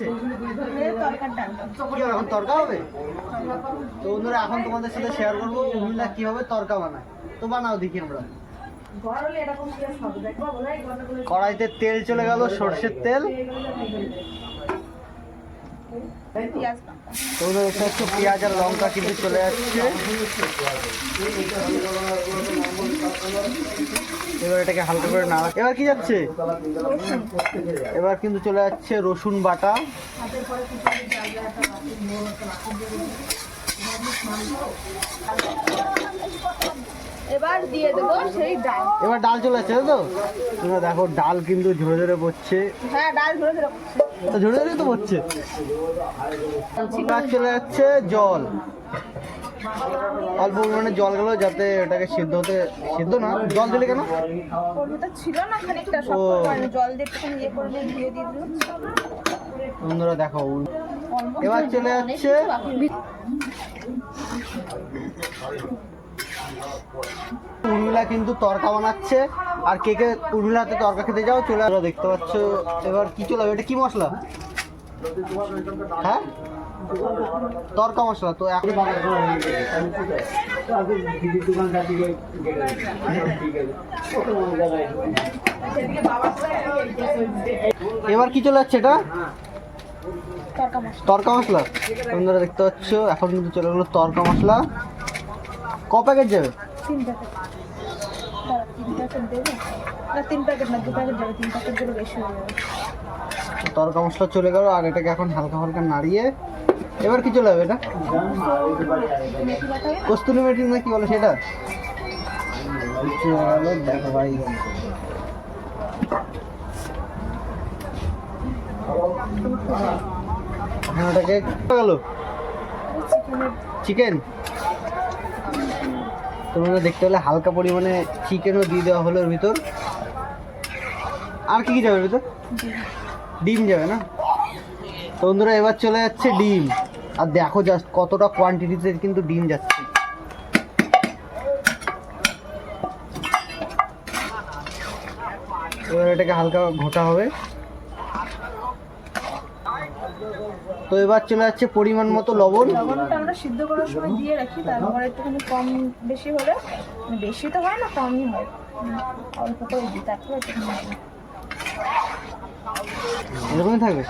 হচ্ছে? তরকার কি এখন তরকা হবে? তো বন্ধুরা এখন তোমাদের সাথে শেয়ার করবো উর্মিলা কিভাবে তরকা বানায়। তো বানাও দেখি আমরা। কড়াইতে তেল চলে গেল, সর্ষের তেল। তো এটা একটু পেঁয়াজ আর লঙ্কা কিন্তু চলে যাচ্ছে। এবার এটাকে হালকা করে নাড়া। এবার কি যাচ্ছে? এবার কিন্তু চলে যাচ্ছে রসুন বাটা। এবার দিয়ে দেবো সেই ডাল। এবার ডাল চলে যাচ্ছে তো তোমরা দেখো, ডাল কিন্তু ঝরে ঝরে পড়ছে। হ্যাঁ, ডাল ঝরে ঝরে পড়ছে। ঝরে ঝরে তো পড়ছে। এবার চলে যাচ্ছে জল, অল্প পরিমাণে জল গেল যাতে ওটাকে সিদ্ধ হতে। সিদ্ধ না, জল দিলে কেন? ওটা ছিল না খানিকটা, সব জল দিয়ে একটুখানি ইয়ে করে ধুয়ে দিয়ে দিলাম। বন্ধুরা দেখো, এবার চলে যাচ্ছে উর্মিলা কিন্তু তরকা বানাচ্ছে। আর কে কে উর্মিলাতে তরকা খেতে যাও চলে আসো, দেখতে পাচ্ছ। এবার কি চলে, এটা কি মশলা? হ্যাঁ, তরকা মশলা। তো এখন এবার কি চলে যাচ্ছে? এটা তরকা মশলা। তোমরা দেখতে পাচ্ছ এখন কিন্তু চলে গেলো তরকা মশলা। ক প্যাকেট যাবে? 3 প্যাকেট। 3 প্যাকেট দেবে না? 3 প্যাকেট না, 2 প্যাকেট যাবে। 3 প্যাকেট দিলে বেশি হয়ে যাবে। তরকা মশলা চলে গেল, আর এটাকে এখন হালকা হালকা নাড়িয়ে এবার কি চলে যাবে? এটা কস্তুরি মেথি না কি বলে সেটা দেখো ভাই। এখন ওটাকে গেল চিকেন। তোমরা দেখতে হলে হালকা পরিমাণে চিকেনও দিয়ে দেওয়া হলো এর ভিতর। আর কি কি যাবে এর ভিতর? ডিম যাবে না? তো বন্ধুরা এবার চলে যাচ্ছে ডিম। আর দেখো জাস্ট কতটা কোয়ান্টিটিতে কিন্তু ডিম যাচ্ছে। এবার এটাকে হালকা ঘোটা হবে। তো এবার চলে যাচ্ছে পরিমাণ মতো লবণ। লবণটা আমরা সিদ্ধ করার সময় দিয়ে রাখি, তারপরে একটুখানি কম বেশি হলে, বেশি তো হয় না, কমই হয়, অল্প করে দিই, তারপরে একটুখানি এরকমই থাকবে।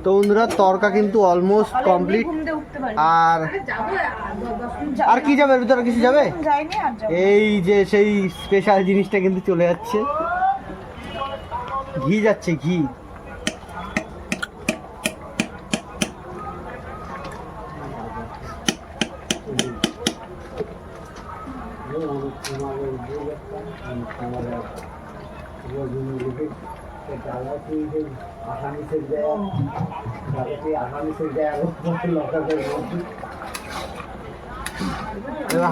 তো বন্ধুরা তরকা কিন্তু অলমোস্ট কমপ্লিট। আর আর কি যাবে এর ভিতরে? কিছু যাবে? এই যে সেই স্পেশাল জিনিসটা কিন্তু চলে যাচ্ছে, ঘি যাচ্ছে, ঘি।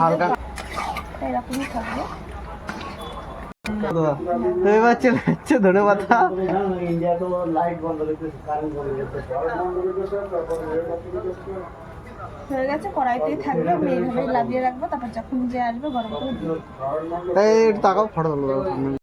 হালকা এরকমই থাকবে। এবার চলে যাচ্ছে ধনে পাতা। হয়ে গেছে, কড়াইতেই থাকবে। আমি এইভাবেই লাগিয়ে রাখবো, তারপর যখন যে আসবে গরম করে তাকাও, ফটো তুলবো।